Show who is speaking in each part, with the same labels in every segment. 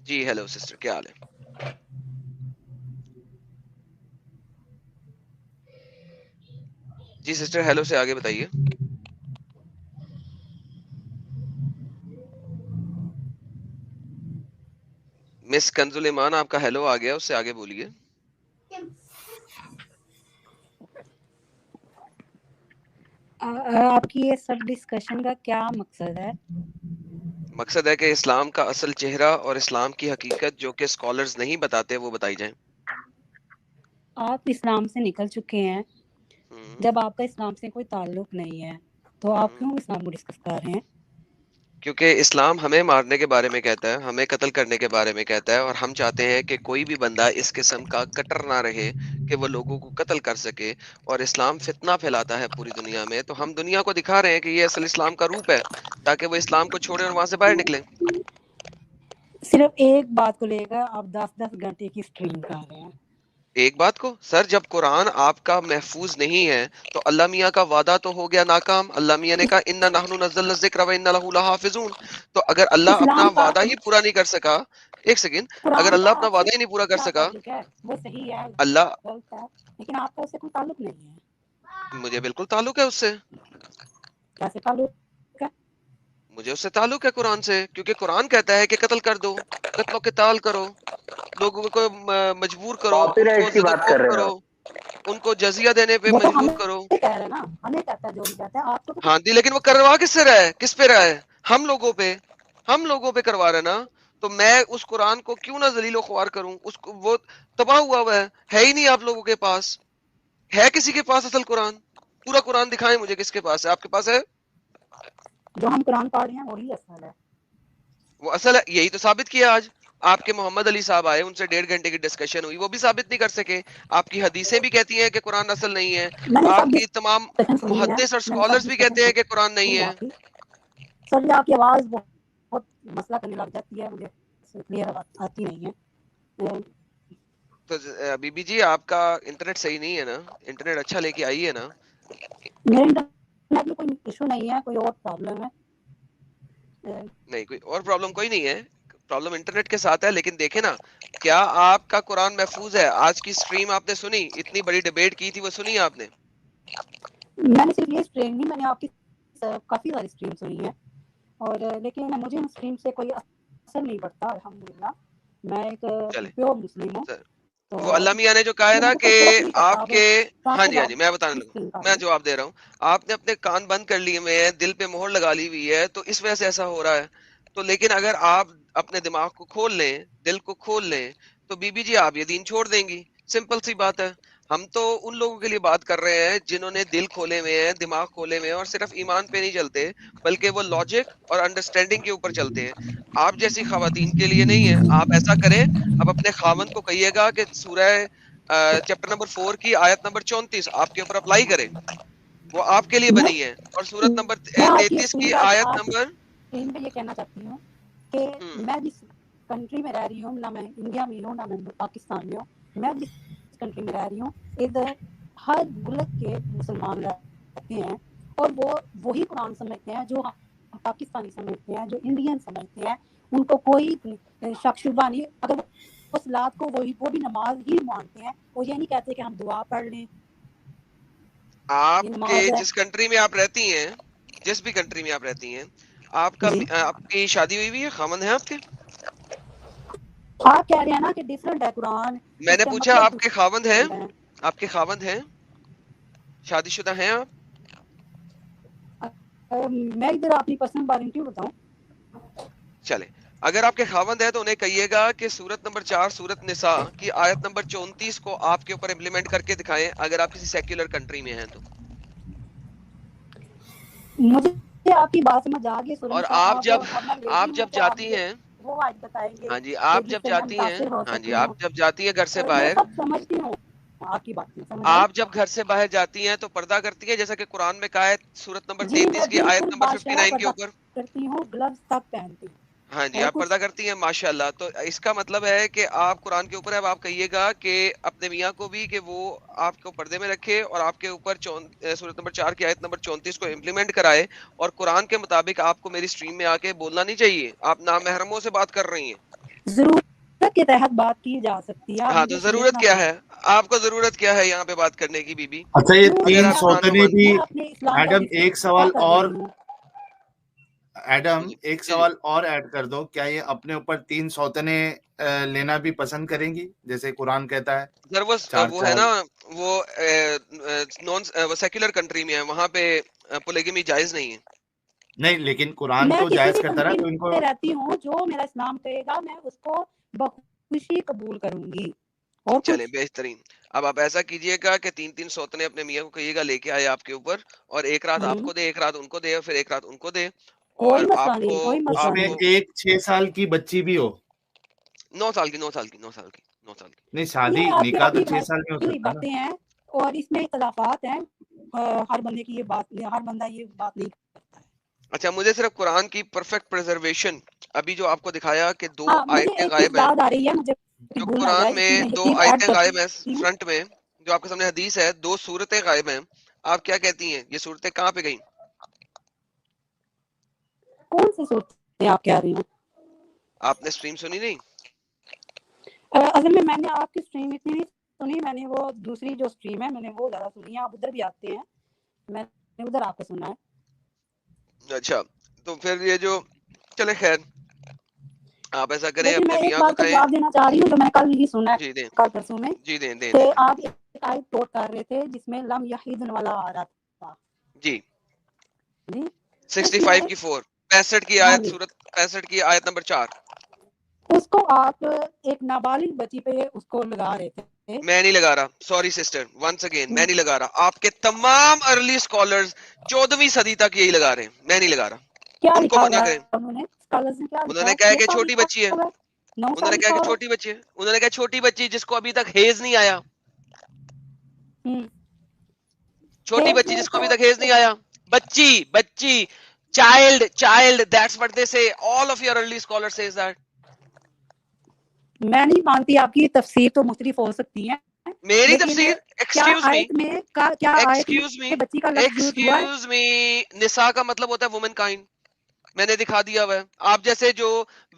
Speaker 1: جی hello sister, کیا حال ہے؟ جی سسٹر، ہیلو سے آگے بتائیے. مس کنزل ایمان، آپ کا ہیلو آ گیا، اس سے آگے بولیے.
Speaker 2: آپ کی یہ سب ڈسکشن کا کیا مقصد ہے؟
Speaker 1: مقصد ہے کہ اسلام کا اصل چہرہ اور اسلام کی حقیقت جو کہ اسکالرز نہیں بتاتے وہ بتائی جائیں.
Speaker 2: آپ اسلام سے نکل چکے ہیں.
Speaker 1: ہم،
Speaker 2: جب آپ کا اسلام سے کوئی تعلق نہیں ہے تو آپ
Speaker 1: ہم،
Speaker 2: کیوں اسلام کو ڈسکس کر رہے ہیں؟
Speaker 1: کیونکہ اسلام ہمیں مارنے کے بارے میں کہتا ہے، ہمیں قتل کرنے کے بارے میں کہتا ہے، اور ہم چاہتے ہیں کہ کوئی بھی بندہ اس قسم کا کٹر نہ رہے کہ وہ لوگوں کو قتل کر سکے. اور اسلام فتنہ پھیلاتا ہے پوری دنیا میں، تو ہم دنیا کو دکھا رہے ہیں کہ یہ اصل اسلام کا روپ ہے، تاکہ وہ اسلام کو چھوڑیں اور وہاں سے باہر نکلیں.
Speaker 2: صرف ایک بات کو لے کر آپ 10 گھنٹے کی اسٹریم کر رہے ہیں.
Speaker 1: ایک بات کو سر، جب قرآن آپ کا محفوظ نہیں ہے تو اللہ میاں کا وعدہ تو ہو گیا ناکام. اللہ میاں نے کہا انا نحن نزلنا الذکر و انا لہ لحافظون. تو اگر اللہ اپنا
Speaker 2: اسلام کا
Speaker 1: وعدہ ہی پورا نہیں کر سکا، ایک سیکنڈ، اگر
Speaker 2: قرآن
Speaker 1: اللہ
Speaker 2: کا
Speaker 1: اپنا
Speaker 2: آپ سے
Speaker 1: وعدہ ہی نہیں پورا کر
Speaker 2: کیا
Speaker 1: سکا،
Speaker 2: تعلق ہے؟ وہ صحیح ہے،
Speaker 1: اللہ،
Speaker 2: غلط ہے، لیکن آپ کا اس سے کوئی تعلق نہیں ہے.
Speaker 1: مجھے بالکل تعلق ہے اس سے،
Speaker 2: کیسے تعلق ہے؟
Speaker 1: مجھے اس سے تعلق ہے قرآن سے، کیونکہ قرآن کہتا ہے کہ قتل کر دو، قتل و قتال کرو، لوگوں کو مجبور کرو،
Speaker 3: کاپی
Speaker 1: ان کو
Speaker 3: رائٹ کی
Speaker 1: زد و
Speaker 3: بات کر
Speaker 1: کوف
Speaker 3: رہے ہیں
Speaker 1: کرو،
Speaker 3: آپ.
Speaker 1: ان کو جزیہ دینے پہ
Speaker 2: وہ تو
Speaker 1: مجبور
Speaker 2: ہمیں
Speaker 1: کرو.
Speaker 2: کہہ رہے ہیں نا، ہمیں کہتا ہے جو بھی کہتا ہے. آپ کو تو
Speaker 1: ہاں جی، لیکن وہ کروا کس سے رہا ہے؟ کس پہ رہا ہے؟ ہم لوگوں پہ، ہم لوگوں پہ کروا رہا ہے نا. تو میں اس قرآن کو کیوں نہ ذلیل و خوار کروں؟ اس کو وہ تباہ ہوا ہوا ہے ہی نہیں آپ لوگوں کے پاس. ہے کسی کے پاس اصل قرآن؟ پورا قرآن دکھائیں مجھے کس کے پاس ہے. آپ کے پاس ہے؟
Speaker 2: جو ہم قرآن پڑھ رہے ہیں وہی اصل ہے.
Speaker 1: وہ اصل ہے، یہی تو ثابت کیا آج. آپ کے محمد علی صاحب آئے، ان سے 1.5 گھنٹے کی ڈسکشن ہوئی، وہ بھی ثابت نہیں کر سکے. آپ کی حدیثیں بھی کہتی ہیں کہ قرآن اصل نہیں ہے.
Speaker 2: میں نے
Speaker 1: آپ
Speaker 2: سب
Speaker 1: کی تمام
Speaker 2: ڈسکشن سنی ہے،
Speaker 1: محدث اور
Speaker 2: میں نے سب
Speaker 1: اسکالرز بھی
Speaker 2: ڈسکشن
Speaker 1: کہتے ہیں کہ قرآن نہیں
Speaker 2: سنی ہے
Speaker 1: ہے.
Speaker 2: آپ کی. سر یہ آپ کی آواز بہت مسئلہ کرنے لگ جاتی ہے، مجھے کلیئر آتی نہیں ہے.
Speaker 1: تو بی بی جی، آپ کا انٹرنیٹ صحیح نہیں ہے نا؟ انٹرنیٹ اچھا لے کے آئیے نا.
Speaker 2: میرے انٹرنیٹ میں کوئی ایشو نہیں ہے، کوئی اور پرابلم ہے.
Speaker 1: نہیں، کوئی اور پرابلم کوئی نہیں ہے، پرابلم انٹرنیٹ کے ساتھ ہے. لیکن دیکھیں نا، کیا آپ کا قرآن محفوظ ہے؟ آج کی سٹریم آپ نے سنی؟ اتنی بڑی ڈیبیٹ کی تھی، وہ سنی آپ نے؟
Speaker 2: میں نے صرف یہ اسٹریم نہیں، میں نے آپ کی کافی ساری اسٹریم سنی ہے، اور لیکن مجھے ان اسٹریم سے کوئی اثر نہیں پڑتا الحمدللہ. میں ایک
Speaker 1: چلے
Speaker 2: پیور مسلم ہوں،
Speaker 1: سر،
Speaker 2: تو
Speaker 1: وہ اللہ میاں نے جو کہا ہے
Speaker 2: یہ
Speaker 1: نا
Speaker 2: مجھے
Speaker 1: کہ
Speaker 2: کوئی فرق نہیں پڑتا.
Speaker 1: آپ
Speaker 2: آپ
Speaker 1: کے،
Speaker 2: کہاں
Speaker 1: ہاں
Speaker 2: سے
Speaker 1: جی ہاں جی، میں بتانے لگوں،
Speaker 2: اسٹریم کر رہے
Speaker 1: میں
Speaker 2: ہیں.
Speaker 1: جواب دے رہا ہوں. آپ نے اپنے کان بند کر لیے ہوئے ہیں، دل پہ مہر لگا لی ہوئی ہے، تو اس وجہ سے ایسا ہو رہا ہے. تو لیکن اگر آپ اپنے دماغ کو کھول لیں، دل کو کھول لیں، تو بی بی جی آپ یہ دین چھوڑ دیں گی. سمپل سی بات ہے. ہم تو ان لوگوں کے لیے بات کر رہے ہیں جنہوں نے دل کھولے ہوئے ہیں، دماغ کھولے ہوئے ہیں، اور صرف ایمان پہ نہیں چلتے بلکہ وہ لاجک اور انڈرسٹینڈنگ کے اوپر چلتے ہیں. آپ جیسی خواتین کے لیے نہیں ہے. آپ ایسا کریں، اب اپنے خاوند کو کہیے گا کہ سورہ چیپٹر نمبر 4 کی آیت نمبر 34 آپ کے اوپر اپلائی کرے. وہ آپ کے لیے
Speaker 2: میں
Speaker 1: بنی ہے. اور سورت نمبر
Speaker 2: میں آپ کی
Speaker 1: 33
Speaker 2: اسکرین
Speaker 1: کی
Speaker 2: پر
Speaker 1: آیت
Speaker 2: آپ کی
Speaker 1: نمبر
Speaker 2: اسکرین پہ یہ کہنا چاہتی ہوں کہ میں جس کنٹری میں رہ رہی ہوں، نہ میں انڈیا میں ہوں نہ میں پاکستان میں ہوں، میں جس کنٹری میں رہ رہی ہوں ادھر ہر ملک کے مسلمان رہتے ہیں، اور وہ وہی قرآن سمجھتے ہیں جو ہم پاکستانی سمجھتے ہیں، جو انڈین سمجھتے ہیں. ان کو کوئی شک شبہ نہیں. اگر وہ صلات کو وہ بھی نماز ہی مانتے ہیں. وہ یہ نہیں کہتے کہ ہم دعا پڑھ لیں،
Speaker 1: آپ
Speaker 2: یہ
Speaker 1: کے
Speaker 2: نماز ہے.
Speaker 1: جس کنٹری میں آپ رہتی ہیں، جس بھی کنٹری میں آپ رہتی ہیں، آپ کا
Speaker 2: جی
Speaker 1: آپ کی شادی ہوئی ہوئی ہے؟ خامند ہیں آپ کے؟
Speaker 2: آپ کہہ رہے ہیں نا کہ ڈفرنٹ ہے قرآن،
Speaker 1: میں
Speaker 2: اس
Speaker 1: نے
Speaker 2: کا
Speaker 1: پوچھا
Speaker 2: مطلب
Speaker 1: آپ کے خاوند ہیں؟
Speaker 2: ڈفرنٹ ہے.
Speaker 1: آپ کے خاوند ہیں؟ شادی شدہ ہیں آپ؟
Speaker 2: میں ادھر اپنی پرسنل بارے میں کیوں بتاؤں؟
Speaker 1: چلے، اگر آپ کے خاوند ہے تو انہیں کہیے گا کہ سورت نمبر 4 سورت نساء کی آیت نمبر 34 کو آپ کے اوپر امپلیمنٹ کر کے دکھائیں، اگر آپ کسی سیکولر کنٹری میں ہیں تو.
Speaker 2: مجھے آپ کی بات سمجھ آ گئی سورہ
Speaker 1: اور
Speaker 2: نساء.
Speaker 1: آپ جب
Speaker 2: اب میں لیڈی
Speaker 1: آپ
Speaker 2: ہوں
Speaker 1: جب
Speaker 2: تو آپ
Speaker 1: جاتی
Speaker 2: مجھے
Speaker 1: ہیں،
Speaker 2: وہ آج بتائیں گے
Speaker 1: ہاں جی،
Speaker 2: کہ
Speaker 1: آپ
Speaker 2: جس
Speaker 1: جب
Speaker 2: سے میں
Speaker 1: جاتی ہیں،
Speaker 2: متاثر ہو
Speaker 1: ہاں جی،
Speaker 2: سکتی ہوں.
Speaker 1: آپ جب جاتی ہیں گھر سے
Speaker 2: میں
Speaker 1: باہر،
Speaker 2: سب سمجھتی ہوں، آپ کی بات نہیں سمجھ آئی.
Speaker 1: آپ جب گھر سے باہر جاتی ہیں تو پردہ کرتی ہیں جیسا کہ قرآن میں کہا ہے سورت نمبر
Speaker 2: جی میں
Speaker 1: 33 کی آیت
Speaker 2: بالکل
Speaker 1: نمبر
Speaker 2: بادشاہ
Speaker 1: 59 کے
Speaker 2: پردہ
Speaker 1: اوپر؟
Speaker 2: کرتی ہوں، گلوز تک پہنتی ہوں.
Speaker 1: ہاں جی
Speaker 2: اور
Speaker 1: آپ پردہ
Speaker 2: کچھ
Speaker 1: کرتی ہیں ماشاءاللہ. تو اس کا مطلب ہے کہ آپ قرآن کے اوپر اب آپ کہیے گا کہ اپنے میاں کو بھی کہ وہ آپ کو پردے میں رکھے اور آپ کے اوپر سورۃ نمبر 4 کی آیت نمبر 34 کو امپلیمنٹ کرائے, اور قرآن کے مطابق آپ کو میری سٹریم میں آ کے بولنا نہیں چاہیے. آپ نامحرموں سے بات کر رہی ہیں.
Speaker 2: ضرورت کے تحت بات کی جا سکتی ہے. آپ
Speaker 1: ہاں تو
Speaker 2: مجھے
Speaker 1: ضرورت
Speaker 2: سمجھنا
Speaker 1: کیا
Speaker 2: پڑے
Speaker 1: ہے, آپ کو ضرورت کیا ہے یہاں پہ بات کرنے کی بی بی؟
Speaker 3: اچھا یہ
Speaker 1: اگر
Speaker 3: تین
Speaker 1: آپ قرآن کو
Speaker 3: سوتنے بھی،
Speaker 1: مانتی
Speaker 2: میں
Speaker 1: ہیں.
Speaker 2: اپنے اسلام کا
Speaker 3: ایڈم ایک
Speaker 2: دفاع
Speaker 3: سوال
Speaker 2: کر
Speaker 3: اور،
Speaker 2: رہی ہوں.
Speaker 3: ایڈم
Speaker 1: جی
Speaker 3: ایک
Speaker 1: جی جی
Speaker 3: سوال اور ایڈ کر دو. کیا یہ اپنے اوپر 3 سوتنے لینا بھی پسند کریں گی جیسے قرآن کہتا ہے
Speaker 1: سر
Speaker 3: چار
Speaker 1: وہ ہے
Speaker 3: چار؟
Speaker 1: نا وہ نان سیکولر کنٹری میں ہے, وہاں پہ پولیگمی جائز نہیں ہے.
Speaker 3: نہیں لیکن قرآن
Speaker 2: میں
Speaker 3: تو
Speaker 2: کسی
Speaker 3: جائز
Speaker 2: بھی
Speaker 3: کرتا رہا
Speaker 2: کنٹری
Speaker 3: تو ان کو.
Speaker 2: میں رہتی ہوں, جو میرا اسلام کہے گا میں اس کو بخوشی قبول کروں گی. اور
Speaker 1: چلیں
Speaker 2: کچھ
Speaker 1: بہترین. اب آپ ایسا کیجئے گا کہ 3 سوتنے اپنے میاں کو کہیے گا لے کے آئے آپ کے اوپر, اور ایک رات آپ کو دے, ایک رات ان کو دے, اور پھر ایک رات ان کو دے. اور
Speaker 2: کوئی مسئلہ
Speaker 1: آپ کو
Speaker 2: نہیں, کوئی
Speaker 3: اس
Speaker 2: مسئلہ
Speaker 3: میں
Speaker 2: نہیں.
Speaker 3: ایک 6 سال کی بچی بھی ہو.
Speaker 1: 9 سال کی 9 سال کی 9 سال کی 9 سال کی.
Speaker 3: نہیں شادی
Speaker 2: یہ آپ کی
Speaker 3: نکاح تو
Speaker 2: اپنی
Speaker 3: 6 سال میں ہو
Speaker 2: بھائی
Speaker 3: سکتا ہے نا.
Speaker 2: باتیں ہیں, اور اس میں اختلافات ہیں. ہر بندے کی یہ بات, ہر بندہ یہ بات نہیں کرتا ہے.
Speaker 1: اچھا مجھے صرف قرآن کی پرفیکٹ پریزرویشن ابھی جو آپ کو دکھایا کہ 2
Speaker 2: ہاں مجھے
Speaker 1: آیتیں
Speaker 2: ایک چیز
Speaker 1: غائب ہیں,
Speaker 2: یاد آ رہی ہے, مجھے
Speaker 1: جو
Speaker 2: بھول نہ
Speaker 1: قرآن
Speaker 2: جائے, اس
Speaker 1: میں
Speaker 2: میں
Speaker 1: 2
Speaker 2: یقین ایڈ
Speaker 1: آیتیں غائب ہیں
Speaker 2: کرتی ہوں.
Speaker 1: فرنٹ میں, جو آپ کے سامنے حدیث ہے 2 سورتیں غائب ہیں, آپ کیا کہتی ہیں یہ صورتیں کہاں پہ گئیں؟
Speaker 2: کون سی صورتیں آپ کہہ رہی ہیں؟
Speaker 1: آپ نے سٹریم سنی نہیں؟
Speaker 2: اصل میں نے آپ کی سٹریم اتنی نہیں سنی, میں نے وہ دوسری جو سٹریم ہے میں نے وہ زیادہ سنی ہے. آپ ادھر بھی آتے ہیں, میں نے ادھر آپ کو سنا ہے.
Speaker 1: اچھا تو پھر یہ جو چلے خیر, آپ ایسا کریں
Speaker 2: لیکن
Speaker 1: اپنے
Speaker 2: میں ایک
Speaker 1: میاں کو
Speaker 2: بات کا
Speaker 1: کہیں.
Speaker 2: جواب دینا چاہ رہی ہوں, جو میں کل ہی سنا
Speaker 1: جی دیں,
Speaker 2: ہے, کل پرسوں میں,
Speaker 1: جی دیں دیں
Speaker 2: کہ
Speaker 1: دیں دیں.
Speaker 2: آپ ایک آیت کوٹ کر رہے تھے جس میں لم یحیدن والا آ رہا تھا.
Speaker 1: جی
Speaker 2: جی
Speaker 1: 65 کی 4 65 کی
Speaker 2: ہاں
Speaker 1: آیت,
Speaker 2: جی,
Speaker 1: سورت 65 کی آیت نمبر 4.
Speaker 2: اس کو آپ ایک نابالغ بچی پہ اس کو لگا رہے تھے.
Speaker 1: میں نہیں لگا رہا, سوری سسٹر, ونس اگین میں نہیں لگا رہا. آپ کے تمام ارلی اسکالرز 14ویں صدی تک یہی لگا رہے ہیں, میں نہیں لگا رہا.
Speaker 2: کیا
Speaker 1: ان کو
Speaker 2: لکھا
Speaker 1: منع
Speaker 2: ہوا
Speaker 1: کریں.
Speaker 2: ہے انہوں نے, اسکالرز نے کیا
Speaker 1: انہوں
Speaker 2: لکھا
Speaker 1: نے
Speaker 2: ہے؟
Speaker 1: کہا
Speaker 2: 6
Speaker 1: کہ
Speaker 2: سال
Speaker 1: چھوٹی
Speaker 2: لکھا
Speaker 1: بچی ہے,
Speaker 2: ہوا ہے, 9
Speaker 1: انہوں
Speaker 2: سال
Speaker 1: نے کہا
Speaker 2: لکھا
Speaker 1: کہ
Speaker 2: ہوا
Speaker 1: چھوٹی بچی ہے, انہوں نے کہا چھوٹی بچی جس کو ابھی تک ہیز نہیں آیا,
Speaker 2: ہے.
Speaker 1: چھوٹی بچی
Speaker 2: میں
Speaker 1: جس کو
Speaker 2: تو
Speaker 1: ابھی تک ہیز نہیں آیا. بچی child that's what they say, all of your early scholars says that.
Speaker 2: میں نہیں مانتی, آپ کی تفسیر تو مختلف ہو سکتی ہیں,
Speaker 1: میری
Speaker 2: لیکن
Speaker 1: تفسیر,
Speaker 2: کیا آیت میں بچی کا لفظ یوز ہوا ہے؟
Speaker 1: ایکسکیوز می, نساء کا مطلب ہوتا ہے وومن کائنڈ, میں نے دکھا دیا ہوا ہے. آپ جیسے جو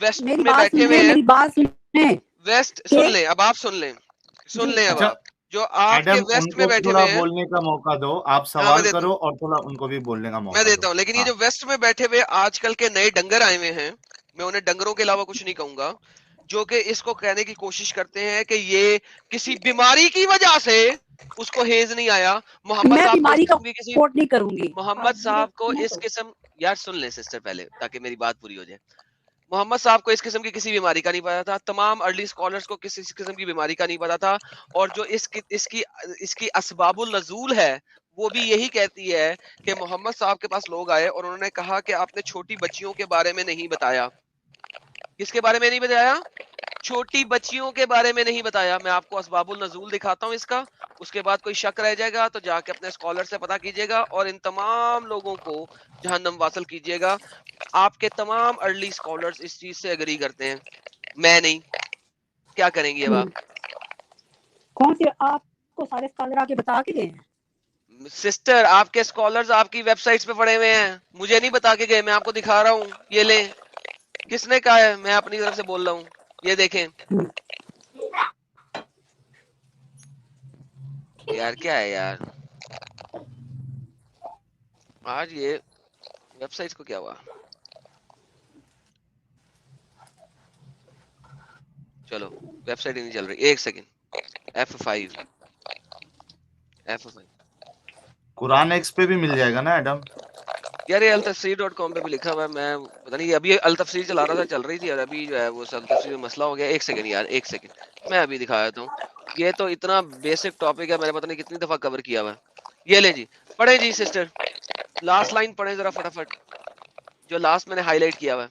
Speaker 1: ویسٹ
Speaker 2: میری
Speaker 1: میں
Speaker 2: بات
Speaker 1: بیٹھے ہوئے
Speaker 2: سنیں,
Speaker 1: ہیں,
Speaker 2: میری بات سنیں
Speaker 1: ویسٹ
Speaker 2: کہ
Speaker 1: سن لیں, اب آپ سن لیں
Speaker 2: جی
Speaker 3: اچھا
Speaker 1: اب جو آپ کے
Speaker 3: ایڈم ان
Speaker 1: ویسٹ میں
Speaker 3: کو
Speaker 1: بیٹھے
Speaker 3: تھوڑا
Speaker 1: ہوئے ہیں.
Speaker 3: بولنے کا موقع دو. آپ
Speaker 1: ہاں میں
Speaker 3: سوال
Speaker 1: دیتا ہوں,
Speaker 3: کرو اور تھوڑا ان کو بھی بولنے کا
Speaker 1: میں
Speaker 3: موقع دو.
Speaker 1: دیتا ہوں, لیکن یہ
Speaker 3: ہاں
Speaker 1: جو ویسٹ میں بیٹھے ہوئے آج کل کے نئے ڈنگر آئے ہوئے ہیں, میں انہیں ڈنگروں کے علاوہ کچھ نہیں کہوں گا, جو کہ اس کو کہنے کی کوشش کرتے ہیں کہ یہ کسی بیماری کی وجہ سے اس کو ہیز نہیں آیا. محمد
Speaker 2: میں
Speaker 1: صاحب کو اس
Speaker 2: بیماری کا
Speaker 1: قسم کی کسی,
Speaker 2: کوٹ نہیں کروں گی, آپ
Speaker 1: محمد
Speaker 2: مجھے
Speaker 1: صاحب کو
Speaker 2: سنیں
Speaker 1: اس
Speaker 2: تو.
Speaker 1: قسم, یار سن لیں سسٹر پہلے تاکہ میری بات پوری ہو جائے. محمد صاحب کو اس قسم کی کسی بیماری کا نہیں پتا تھا, تمام ارلی اسکالرز کو کسی قسم کی بیماری کا نہیں پتا تھا, اور جو اس کی اسباب النزول ہے وہ بھی یہی کہتی ہے کہ محمد صاحب کے پاس لوگ آئے اور انہوں نے کہا کہ آپ نے چھوٹی بچیوں کے بارے میں نہیں بتایا. کس کے بارے میں نہیں بتایا؟ چھوٹی بچیوں کے بارے میں نہیں بتایا. میں آپ کو اسباب النزول دکھاتا ہوں اس کا, اس کے بعد کوئی شک رہ جائے گا تو جا کے اپنے اسکالر سے پتا کیجئے گا, اور ان تمام لوگوں کو جہنم واصل کیجئے گا. آپ کے تمام ارلی اسکالرز اس چیز سے اگری کرتے ہیں, میں نہیں. کیا کریں گی اب آپ؟
Speaker 2: کون سی آپ کو سارے اسکالر آ کے بتا کے گئے ہیں؟
Speaker 1: سسٹر, آپ کے اسکالرز آپ کی ویب سائٹس پہ پڑے ہوئے ہیں, مجھے نہیں بتا کے گئے, میں آپ کو دکھا رہا ہوں, یہ لیں. کس نے کہا ہے؟ میں اپنی طرف سے بول رہا ہوں, یہ دیکھیں. یار کیا ہے یار, آج یہ ویب سائٹس کو کیا ہوا؟ چلو ویب سائٹ ہی نہیں چل رہی, ایک سیکنڈ. F5
Speaker 3: قرآن ایکس پہ بھی مل جائے گا نا ایڈم؟
Speaker 1: یار یہ التفسیر.com پہ بھی لکھا ہوا ہے, میں پتہ نہیں, ابھی التفسیر چلا رہا تھا, چل رہی تھی, اور ابھی جو ہے وہ التفسیر میں مسئلہ ہو گیا. ایک سیکنڈ یار, ایک سیکنڈ, میں ابھی دکھا دیتا ہوں. یہ تو اتنا بیسک ٹاپک ہے, میں نے پتہ نہیں کتنی دفعہ کور کیا ہوا ہے. یہ لیں جی, پڑھیں جی سسٹر, لاسٹ لائن پڑھیں ذرا فٹافٹ, جو لاسٹ میں نے ہائی لائٹ کیا ہوا ہے.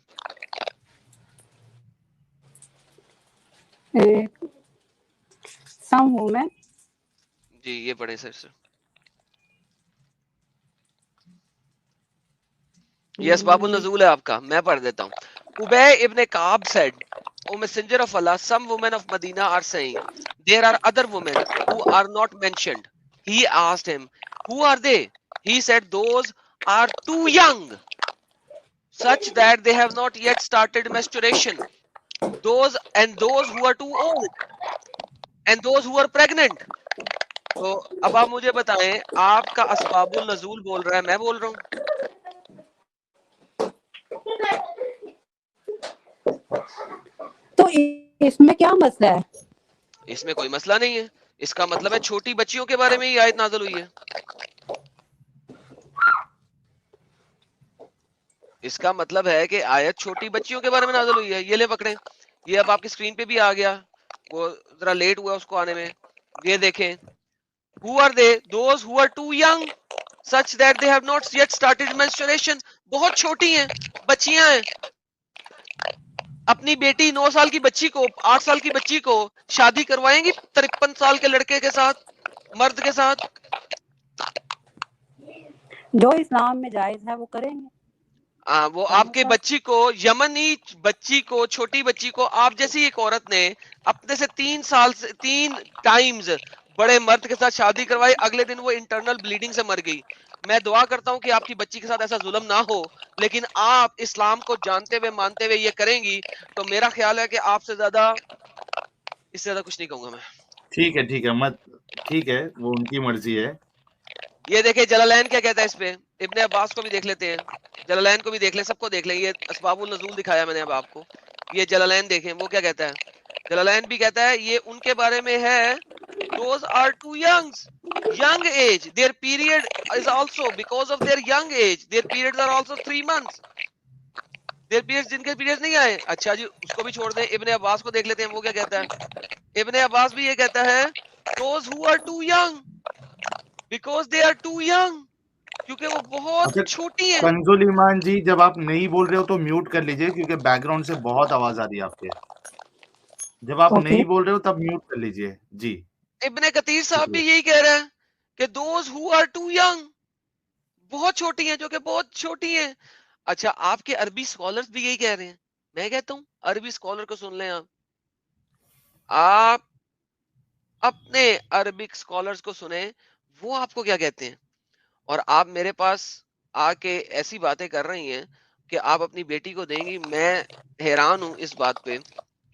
Speaker 2: سم ہوں میں
Speaker 1: جی یہ پڑھیں سسٹر, یہ اسباب النزول ہے آپ کا, میں پڑھ دیتا ہوں. Ubay ibn Ka'ab said, O Messenger of Allah, some women of Medina are saying, there are other women who are not mentioned. He asked him, who are they? He said, those are too young, such that they have not yet started menstruation. Those who are too old, and those who are pregnant. تو اب آپ مجھے بتائیں آپ کا اسباب النزول بول رہا ہے میں بول رہا ہوں
Speaker 2: تو اس میں کیا مسئلہ ہے؟
Speaker 1: اس میں کوئی مسئلہ نہیں ہے اس کا مطلب ہے چھوٹی بچیوں کے بارے میں یہ آیت نازل ہوئی ہے اس کا مطلب ہے کہ آیت چھوٹی بچیوں کے بارے میں نازل ہوئی ہے یہ لے پکڑیں یہ اب آپ کی اسکرین پہ بھی آ گیا وہ ذرا لیٹ ہوا اس کو آنے میں یہ دیکھیں who are they those who are too young such that they have not yet started menstruation بہت چھوٹی ہیں بچیاں ہیں اپنی بیٹی 9 سال کی بچی کو 8 سال کی بچی کو شادی کروائیں گی 53 سال کے لڑکے کے ساتھ مرد کے ساتھ
Speaker 2: جو اسلام میں جائز ہے وہ کریں گے
Speaker 1: وہ آپ کے بچی کو یمنی بچی کو چھوٹی بچی کو آپ جیسی ایک عورت نے اپنے سے 3 سال سے 3 ٹائمز بڑے مرد کے ساتھ شادی کروائی اگلے دن وہ انٹرنل بلیڈنگ سے مر گئی میں دعا کرتا ہوں کہ آپ کی بچی کے ساتھ ایسا ظلم نہ ہو لیکن آپ اسلام کو جانتے ہوئے مانتے ہوئے یہ کریں گی تو میرا خیال ہے کہ آپ سے زیادہ اس سے زیادہ کچھ نہیں کہوں گا میں
Speaker 3: ٹھیک ہے مت ٹھیک ہے وہ ان کی مرضی ہے
Speaker 1: یہ دیکھیں جلالین کیا کہتا ہے اس پہ ابن عباس کو بھی دیکھ لیتے ہیں جلالین کو بھی دیکھ لیں سب کو دیکھ لیں یہ اسباب النزول دکھایا میں نے اب آپ کو یہ جلالین دیکھیں وہ کیا کہتا ہے جلالین بھی کہتا ہے یہ ان کے بارے میں ہے those are too young age their period is also because of their young age their periods are also 3 months their periods جن کے periods نہیں آئے اچھا جی اس کو بھی چھوڑ دیں ابن عباس کو دیکھ لیتے ہیں وہ کیا کہتا ہے ابن عباس بھی یہ کہتا ہے those who are too young because they are too young کیونکہ وہ بہت چھوٹی ہیں
Speaker 3: کنزول ایمان جی جب آپ نہیں بول رہے ہو تو میوٹ کر لیجئے کیونکہ بیک گراؤنڈ سے بہت آواز آ رہی ہے آپ کے جب آپ نہیں بول رہے ہو تب میوٹ کر لیجئے جی
Speaker 1: ابن کثیر صاحب بھی یہی کہہ رہے ہیں کہ those who are too young بہت چھوٹی ہیں جو کہ بہت چھوٹی ہیں اچھا آپ کے عربی سکولرز بھی یہی کہہ رہے ہیں میں کہتا ہوں عربی سکولر کو سن لیں آپ اپنے عربک سکولرز کو سنیں وہ آپ کو کیا کہتے ہیں اور آپ میرے پاس آ کے ایسی باتیں کر رہی ہیں کہ آپ اپنی بیٹی کو دیں گی میں حیران ہوں اس بات پہ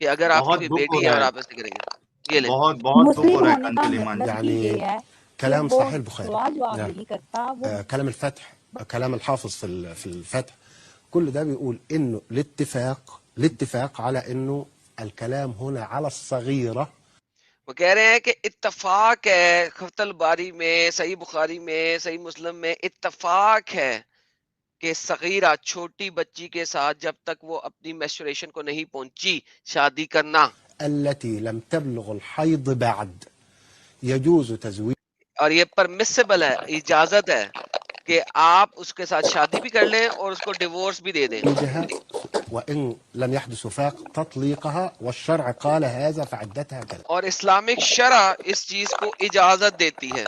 Speaker 1: کہ اگر آپ کی کوئی بیٹی ہے اور آپ ایسے کریں گے یہ لیں
Speaker 3: بہت دکھ ہو رہا ہے کنزول ایمان جی
Speaker 4: يعني كلام صحيح البخاري نعم. كلام الفتح كلام الحافظ في الفتح كل ده بيقول انه الاتفاق على انه الكلام هنا على الصغيرة
Speaker 1: وہ کہہ رہے ہیں کہ اتفاق ہے فتح الباری میں صحیح بخاری میں صحیح مسلم میں اتفاق ہے کہ صغیرہ چھوٹی بچی کے ساتھ جب تک وہ اپنی میچوریشن کو نہیں پہنچی شادی کرنا
Speaker 4: التي لم تبلغ الحيض بعد يجوز تزويج
Speaker 1: اور یہ پرمیسیبل ہے اجازت ہے کہ آپ اس کے ساتھ شادی بھی کر لیں اور اس کو ڈیورس بھی دے دیں
Speaker 4: وإن لم يحدث وفاق تطليقها والشرع قال هذا فعدتها كذا
Speaker 1: اور اسلامک شرع اس چیز کو اجازت دیتی ہے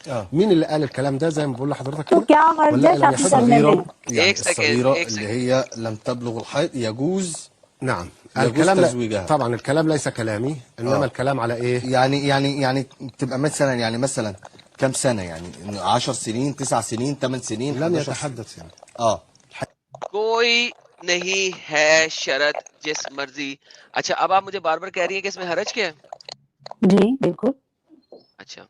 Speaker 4: مين اللي قال الكلام ده زي ما بقول لحضرتك
Speaker 2: تو کیا غرض ہے شادی کرنے میں
Speaker 5: يعني
Speaker 1: ایک سیکنڈ
Speaker 5: الصغيرة اللي هي لم تبلغ الحيض يجوز
Speaker 4: نعم
Speaker 5: يجوز
Speaker 4: الكلام
Speaker 5: تزويجها
Speaker 4: طبعا الكلام ليس كلامي انما الكلام على ايه
Speaker 5: يعني تبقى مثلا يعني مثلا كم سنة يعني 10 سنين 9 سنين 8 سنين
Speaker 4: لم
Speaker 5: 11
Speaker 4: يتحدث يعني
Speaker 1: کوئی نہیں ہے شرط جس مرضی اچھا اب آپ مجھے بار بار کہہ رہی ہیں کہ اس میں حرج کیا ہے
Speaker 2: جی بالکل
Speaker 1: اچھا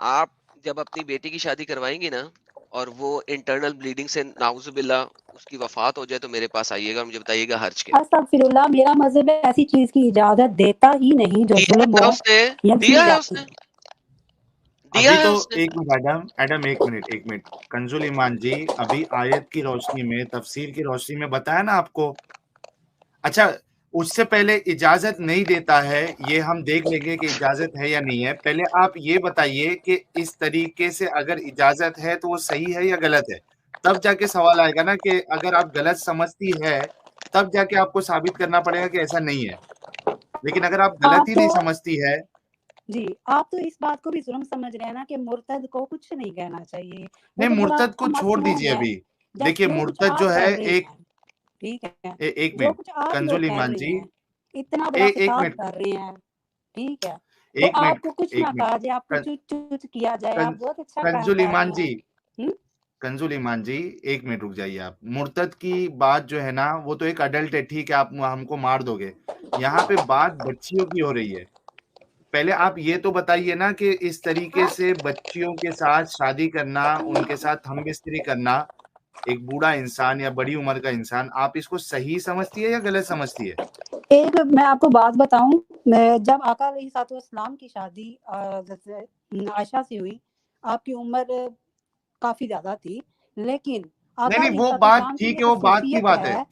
Speaker 1: آپ جب اپنی بیٹی کی شادی کروائیں گی نا اور وہ انٹرنل بلیڈنگ سے ناؤذ باللہ اس کی وفات ہو جائے تو میرے پاس آئیے گا اور مجھے بتائیے گا حرج کیا
Speaker 2: استغفر اللہ میرا مذہب ایسی چیز کی اجازت دیتا ہی نہیں جو ظلم ہو یا
Speaker 1: دیا ہے اس
Speaker 2: جاتی
Speaker 1: نے
Speaker 3: ابھی تو ایک منٹ ایڈم ایک منٹ کنزول ایمان جی ابھی آیت کی روشنی میں تفسیر کی روشنی میں بتایا نا آپ کو اچھا اس سے پہلے اجازت نہیں دیتا ہے یہ ہم دیکھ لیں گے کہ اجازت ہے یا نہیں ہے پہلے آپ یہ بتائیے کہ اس طریقے سے اگر اجازت ہے تو وہ صحیح ہے یا غلط ہے تب جا کے سوال آئے گا نا کہ اگر آپ غلط سمجھتی ہے تب جا کے آپ کو ثابت کرنا پڑے گا کہ ایسا نہیں ہے لیکن اگر آپ غلط ہی نہیں سمجھتی ہے
Speaker 2: جی آپ تو اس بات کو بھی ظلم سمجھ رہے ہیں نا کہ مرتد کو کچھ نہیں کہنا چاہیے
Speaker 3: نہیں مرتد کو چھوڑ دیجئے ابھی دیکھیے مرتد جو ہے ایک
Speaker 2: ٹھیک ہے،
Speaker 3: ایک
Speaker 2: جو
Speaker 3: منٹ
Speaker 2: کچھ آپ
Speaker 3: کنزول
Speaker 2: لوگ کہہ
Speaker 3: ایمان
Speaker 2: رہے
Speaker 3: جی،
Speaker 2: ہیں اتنا بڑا
Speaker 3: ایک
Speaker 2: فساد
Speaker 3: منٹ،
Speaker 2: کر رہے ہیں، ٹھیک ہے، تو
Speaker 3: ایک
Speaker 2: آپ
Speaker 3: منٹ،
Speaker 2: کو کچھ
Speaker 3: ایک
Speaker 2: نہ
Speaker 3: منٹ،
Speaker 2: کہا جائے، آپ کو چوچ کیا جائے، آپ بہت اچھا کام
Speaker 3: کنزول
Speaker 2: کر رہے
Speaker 3: ایمان جی،
Speaker 2: ہیں۔
Speaker 3: کنزول ایمان جی، ایک منٹ رک جائیے آپ. مرتد کی بات جو ہے نا وہ تو ایک اڈلٹ ہے، ٹھیک ہے آپ ہم کو مار دو گے، یہاں پہ بات بچیوں کی ہو رہی ہے. پہلے آپ یہ تو بتائیے نا کہ اس طریقے سے بچیوں کے ساتھ شادی کرنا، ان کے ساتھ ہم بستری کرنا، ایک بوڑھا انسان یا بڑی عمر کا انسان، آپ اس کو صحیح سمجھتی ہے یا غلط سمجھتی ہے؟
Speaker 2: ایک میں آپ کو بات بتاؤں، جب آقا علیہ الصلوۃ والسلام کی شادی عائشہ سے ہوئی، آپ کی عمر کافی زیادہ تھی، لیکن آقا
Speaker 3: نہیں
Speaker 2: علیہ
Speaker 3: وہ
Speaker 2: الصلوۃ
Speaker 3: بات
Speaker 2: والسلام کی
Speaker 3: ٹھیک
Speaker 2: یہ
Speaker 3: ہے، وہ بات کی
Speaker 2: خصوصیت
Speaker 3: بات ہے.
Speaker 2: ہے۔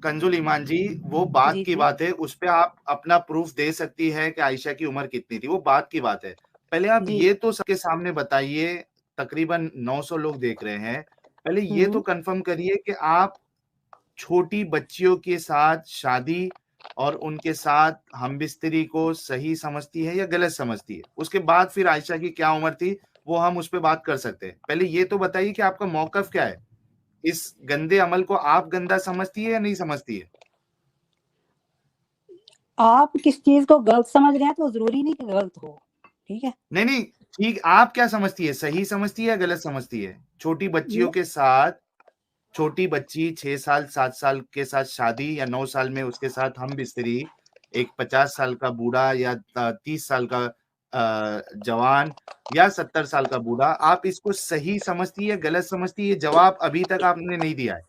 Speaker 3: کنزول ایمان جی، وہ بات
Speaker 2: جی
Speaker 3: کی
Speaker 2: جی
Speaker 3: بات ہے، اس پہ آپ اپنا پروف دے سکتی ہے کہ عائشہ کی عمر کتنی تھی، وہ بات کی بات ہے. پہلے آپ
Speaker 2: جی
Speaker 3: یہ تو سب کے سامنے بتائیے، تقریباً 900 لوگ دیکھ رہے ہیں، پہلے یہ تو کنفرم کریے کہ آپ چھوٹی بچیوں کے ساتھ شادی اور ان کے ساتھ ہم بستری کو صحیح سمجھتی ہے یا غلط سمجھتی ہے. اس کے بعد پھر عائشہ کی کیا عمر تھی وہ ہم اس پہ بات کر سکتے ہیں. پہلے یہ تو بتائیے کہ آپ کا موقف کیا ہے، اس گندے عمل کو آپ گندا سمجھتی ہے یا نہیں سمجھتی ہے؟
Speaker 2: آپ کس چیز کو غلط سمجھ رہے ہیں تو ضروری نہیں کہ غلط ہو، ٹھیک ہے؟
Speaker 3: نہیں ٹھیک، آپ کیا سمجھتی ہے، صحیح سمجھتی ہے یا غلط سمجھتی ہے؟ چھوٹی بچیوں کے ساتھ، چھوٹی بچی 6 سال 7 سال کے ساتھ شادی یا 9 سال میں اس کے ساتھ ہم بستری، ایک 50 سال کا بوڑھا یا 30 سال کا جوان یا 70 سال کا بوڑھا، آپ اس کو صحیح سمجھتی ہے یا غلط سمجھتی ہے؟ یہ جواب ابھی تک آپ نے نہیں دیا ہے،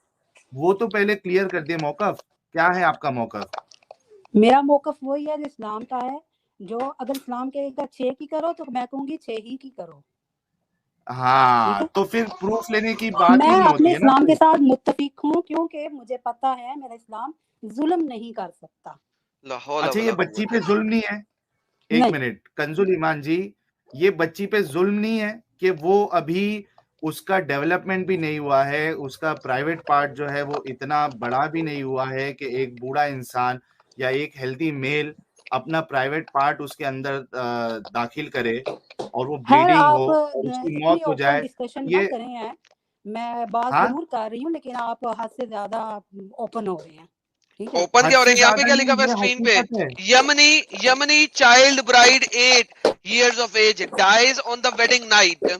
Speaker 3: وہ تو پہلے کلیئر کر دیں. موقف کیا ہے آپ کا موقف؟
Speaker 2: میرا موقف وہی ہے جو اسلام کا ہے، جو اگر اسلام کے 6 کی کرو تو میں کہوں گی 6 ہی کی کرو.
Speaker 3: ہاں تو پھر پروف لینے کی بات ہی
Speaker 2: میں
Speaker 3: نہیں
Speaker 2: اپنے
Speaker 3: ہوتی ہے نا.
Speaker 2: اسلام کے ساتھ متفق ہوں، کیونکہ مجھے پتا ہے میرا اسلام ظلم نہیں کر سکتا.
Speaker 3: اچھا یہ بچی پہ ظلم نہیں ہے؟ ایک
Speaker 2: نہیں،
Speaker 3: منٹ کنزول ایمان جی، یہ بچی پہ ظلم نہیں ہے کہ وہ ابھی اس کا ڈیولپمنٹ بھی نہیں ہوا ہے، اس کا پرائیویٹ پارٹ جو ہے وہ اتنا بڑا بھی نہیں ہوا ہے کہ ایک بوڑھا انسان یا ایک ہیلدی میل اپنا پرائیویٹ پارٹ اس کے اندر داخل کرے اور وہ
Speaker 2: خیر
Speaker 3: بلیڈنگ ہو
Speaker 2: آپ
Speaker 3: اور اس کی
Speaker 2: اتنی
Speaker 3: موت ہو
Speaker 2: اوپن
Speaker 3: جائے.
Speaker 2: ڈسکشن نہ
Speaker 3: یہ
Speaker 2: کریں ہیں، میں بات
Speaker 3: ہاں
Speaker 2: ضرور کر رہی ہوں لیکن آپ حد سے زیادہ اوپن ہو رہے ہیں، ٹھیک ہے؟
Speaker 1: اوپن کیا
Speaker 3: حد
Speaker 1: ہو رہے
Speaker 3: سے
Speaker 1: ہیں؟ یہاں پہ
Speaker 3: زیادہ
Speaker 1: کیا لکھا ہوا
Speaker 3: نہیں،
Speaker 1: ہے
Speaker 3: یہ
Speaker 1: اسکرین پہ؟
Speaker 3: حقیقت ہے.
Speaker 1: یمنی child Braid 8 years of age dies on the wedding night.